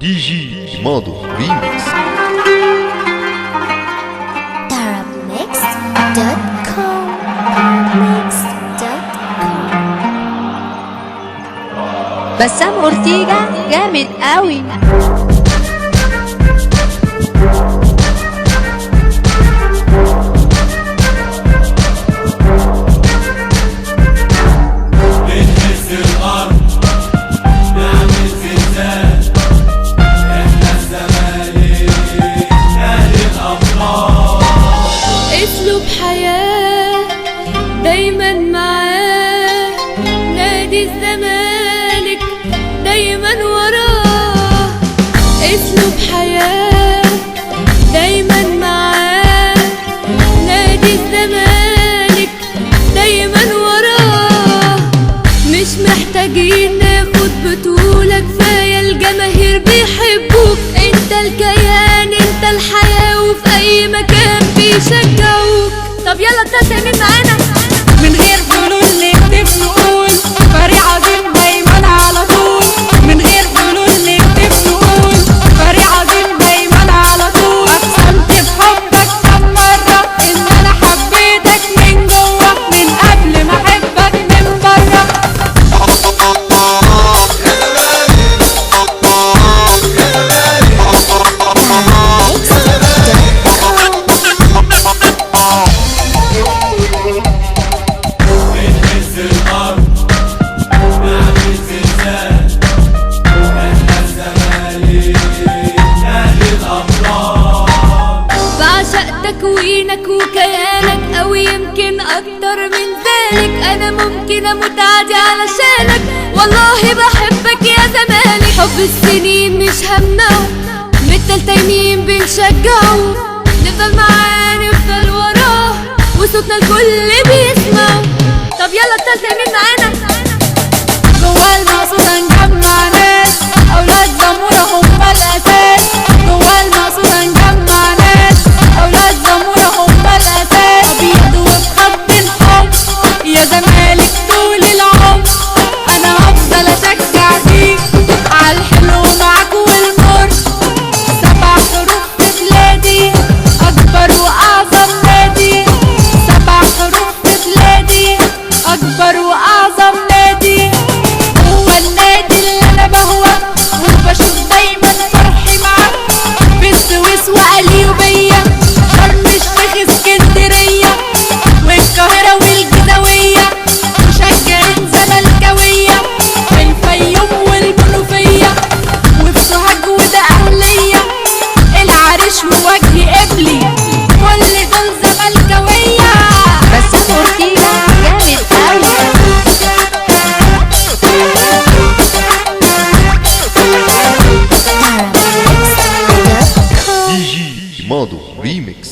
دي جي ماضو ريميكس. بسام أورتيجا جامد قوي. اسلوب حياة دايما معاه، نادي الزمالك دايما وراه. اسلوب حياة دايما معاه، نادي الزمالك دايما وراه. مش محتاجين ناخد بطولة، كفاية الجماهير بيحبوك. انت الكيان، انت الحياة، وفي اي مكان بيشجعوك. طب يلا ابتسم مين معانا؟ من غير حلول نكتب نقول فريق عظيم دايما على طول. من غير حلول نكتب نقول فريق عظيم دايما على طول. اقسمت بحبك كم مرة ان انا حبيتك من جوه، من قبل ما احبك من بره. تكوينك وكيانك، او يمكن اكتر من ذلك. انا ممكن اموت عادي علشانك، والله بحبك يا زمالك. حب السنين مش همناه، مثل تايمين بنشجعه. نفضل معاه نفضل وراه، وصوتنا الكل بيسمعه. طب يلا ابتسم مين معانا؟ جوا المقصورة نجمع ناس، اولاد زمورة هم الاساس. جوا المقصورة نجمع ناس، اولاد زمورة هم الاساس. ابيض وبخط الحب يا زمالك طول العمر. انا هفضل اشجع فيك عالحلو معاك والمر. 7 حروف في بلادي، اكبر واعظم نادي. 7 حروف في بلادي، اكبر واعظم نادي. هو النادي اللي انا بهوى وبشوف دايما فرحي معاك. في السويس وقليوبية، شرم الشيخ، اسكندرية، والقاهرة والجيزاوية. مشجعين زملكاوية في الفيوم والمنوفية، وفي سوهاج وده أهلية. العريش ووجه قبلي، كل دول زملكاوية. بسام أورتيجا جامد قوي. دي جي ماضو ريميكس.